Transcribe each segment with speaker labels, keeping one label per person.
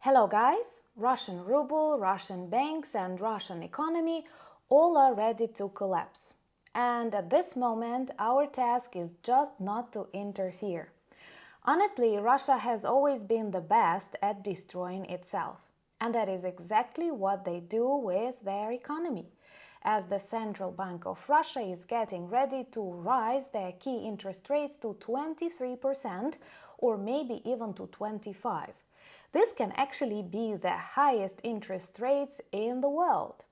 Speaker 1: Hello guys, Russian ruble, Russian banks and Russian economy all are ready to collapse. And at this moment our task is just not to interfere. Honestly, Russia has always been the best at destroying itself. And that is exactly what they do with their economy. As the Central Bank of Russia is getting ready to rise their key interest rates to 23% or maybe even to 25%. This can actually be the highest interest rates in the world.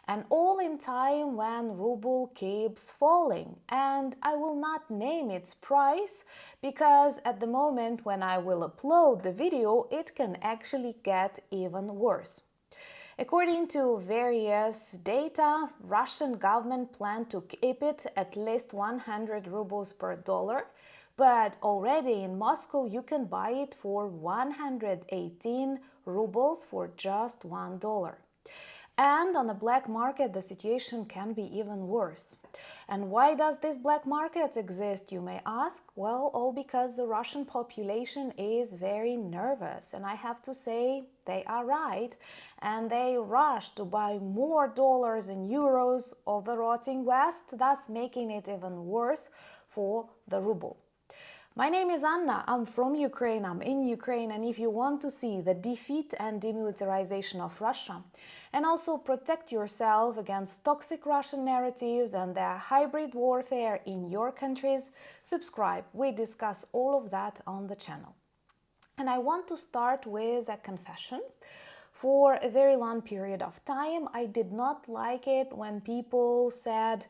Speaker 1: And all in time when ruble keeps falling. And I will not name its price because at the moment when I will upload the video, it can actually get even worse. According to various data, Russian government planned to keep it at least 100 rubles per dollar, but already in Moscow you can buy it for 118 rubles for just $1. And on the black market the situation can be even worse. And why does this black market exist, you may ask? Well, all because the Russian population is very nervous, and I have to say they are right, and they rush to buy more dollars and euros of the rotting West, thus making it even worse for the ruble. My name is Anna, I'm from Ukraine, I'm in Ukraine, and if you want to see the defeat and demilitarization of Russia, and also protect yourself against toxic Russian narratives and their hybrid warfare in your countries, subscribe. We discuss all of that on the channel. And I want to start with a confession. For a very long period of time, I did not like it when people said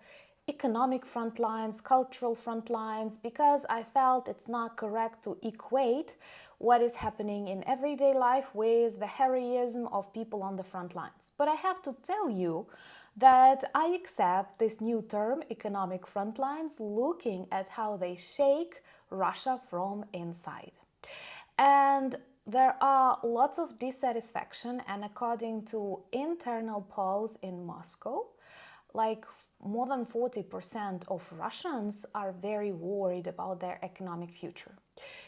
Speaker 1: economic front lines, cultural front lines, because I felt it's not correct to equate what is happening in everyday life with the heroism of people on the front lines. But I have to tell you that I accept this new term, economic front lines, looking at how they shake Russia from inside. And there are lots of dissatisfaction, and according to internal polls in Moscow, like more than 40% of Russians are very worried about their economic future.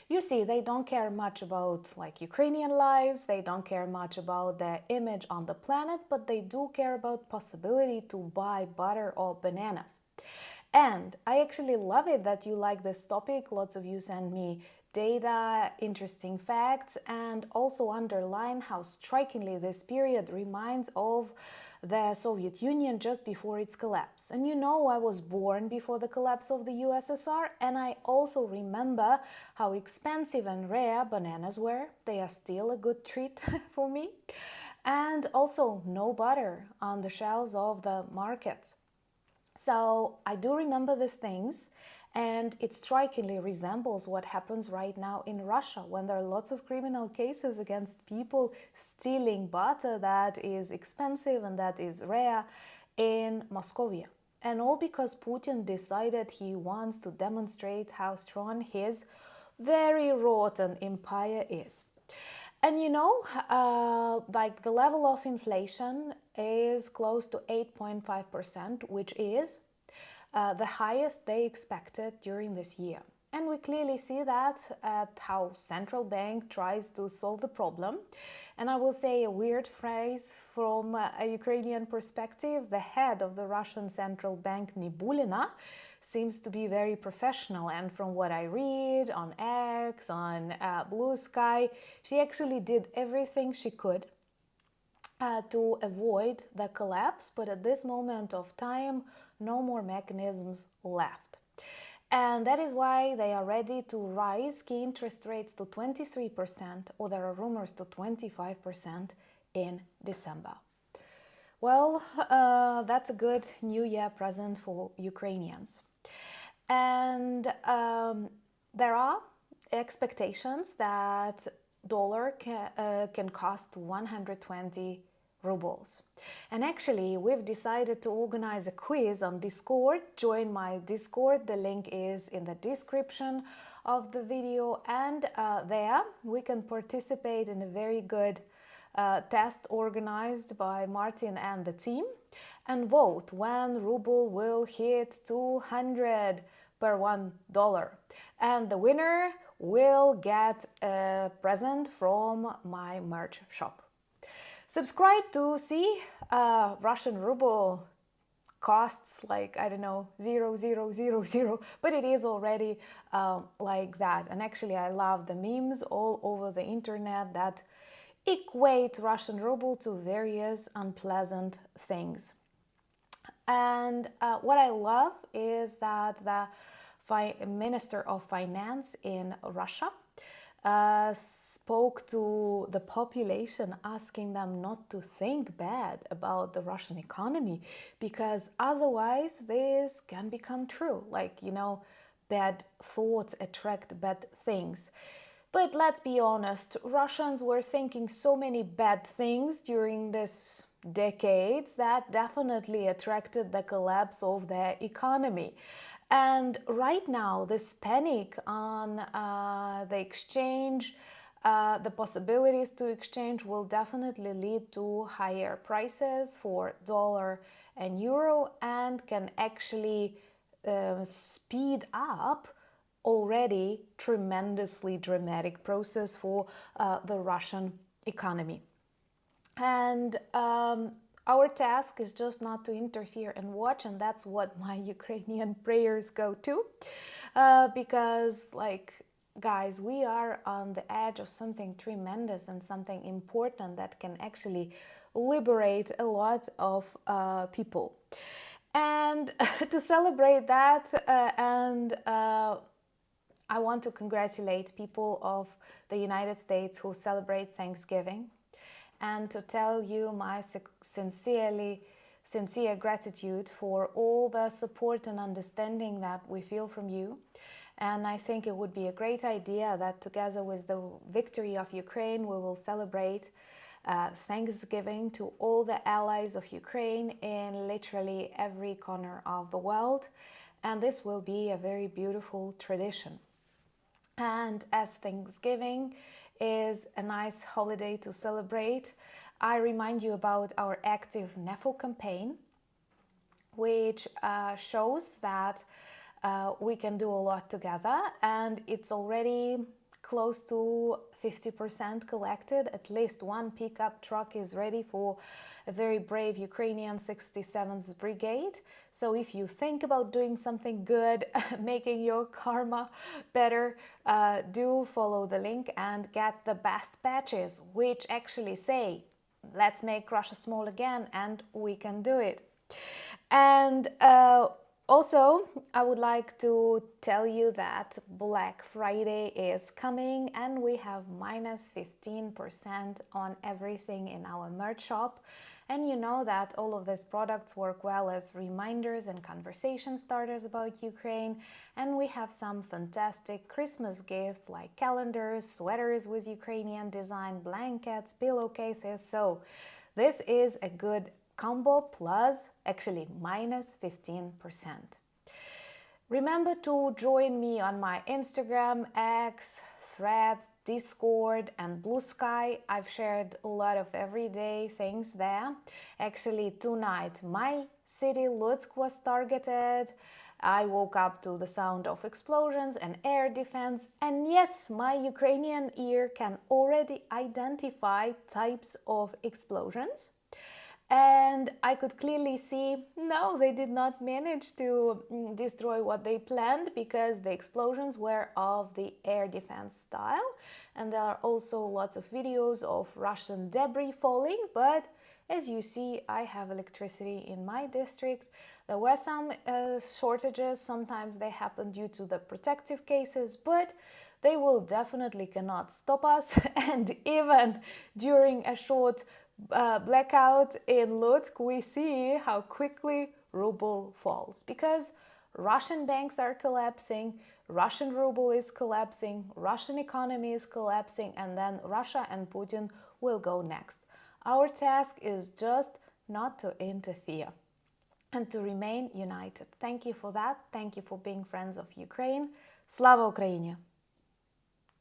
Speaker 1: You see, they don't care much about Ukrainian lives, they don't care much about their image on the planet, but they do care about possibility to buy butter or bananas. And I actually love it that you like this topic. Lots of you send me data, interesting facts, and also underline how strikingly this period reminds of the Soviet Union just before its collapse. And you know, I was born before the collapse of the USSR, and I also remember how expensive and rare bananas were. They are still a good treat for me. And also no butter on the shelves of the markets. So I do remember these things, and it strikingly resembles what happens right now in Russia when there are lots of criminal cases against people stealing butter that is expensive and that is rare in Moscovia. And all because Putin decided he wants to demonstrate how strong his very rotten empire is. And you know, the level of inflation is close to 8.5%, which is the highest they expected during this year. And we clearly see that at how central bank tries to solve the problem. And I will say a weird phrase from a Ukrainian perspective. The head of the Russian central bank, Nibulina, seems to be very professional, and from what I read on X, on Blue Sky, she actually did everything she could to avoid the collapse, but at this moment of time, no more mechanisms left. And that is why they are ready to rise key interest rates to 23%, or there are rumors to 25% in December. Well, that's a good New Year present for Ukrainians. And there are expectations that dollar can cost 120 rubles. And actually, we've decided to organize a quiz on Discord. Join my Discord. The link is in the description of the video. And there we can participate in a very good test organized by Martin and the team, and vote when ruble will hit 200 per $1. And the winner will get a present from my merch shop. Subscribe to see Russian ruble costs like, I don't know, 0.000, but it is already like that. And actually I love the memes all over the internet that equate Russian ruble to various unpleasant things. And what I love is that the Minister of Finance in Russia spoke to the population, asking them not to think bad about the Russian economy, because otherwise this can become true. Like, you know, bad thoughts attract bad things. But let's be honest, Russians were thinking so many bad things during this decades that definitely attracted the collapse of their economy. And right now, this panic on the exchange, the possibilities to exchange will definitely lead to higher prices for dollar and euro, and can actually speed up already tremendously dramatic process for the Russian economy. And our task is just not to interfere and watch, and that's what my Ukrainian prayers go to, because, like, guys, we are on the edge of something tremendous and something important that can actually liberate a lot of people. And to celebrate that, I want to congratulate people of the United States who celebrate Thanksgiving, and to tell you my sincere gratitude for all the support and understanding that we feel from you. And I think it would be a great idea that together with the victory of Ukraine, we will celebrate Thanksgiving to all the allies of Ukraine in literally every corner of the world. And this will be a very beautiful tradition. And as Thanksgiving is a nice holiday to celebrate, I remind you about our active NEFO campaign, which shows that we can do a lot together, and it's already close to 50% collected. At least one pickup truck is ready for a very brave Ukrainian 67th Brigade. So if you think about doing something good, making your karma better, do follow the link and get the best patches, which actually say, let's make Russia small again, and we can do it. And also, I would like to tell you that Black Friday is coming, and we have minus 15% on everything in our merch shop. And you know that all of these products work well as reminders and conversation starters about Ukraine. And we have some fantastic Christmas gifts like calendars, sweaters with Ukrainian design, blankets, pillowcases. So this is a good combo, plus actually minus 15%. Remember to join me on my Instagram, X, Threads, Discord and Blue Sky. I've shared a lot of everyday things there. Actually, tonight my city, Lutsk, was targeted. I woke up to the sound of explosions and air defense. And yes, my Ukrainian ear can already identify types of explosions. And I could clearly see, no, they did not manage to destroy what they planned, because the explosions were of the air defense style. And there are also lots of videos of Russian debris falling. But as you see, I have electricity in my district. There were some shortages. Sometimes they happen due to the protective cases, but they will definitely cannot stop us. And even during a short blackout in Lutsk, we see how quickly ruble falls, because Russian banks are collapsing, Russian ruble is collapsing, Russian economy is collapsing, and then Russia and Putin will go next. Our task is just not to interfere and to remain united. Thank you for that. Thank you for being friends of Ukraine. Slava Ukraini!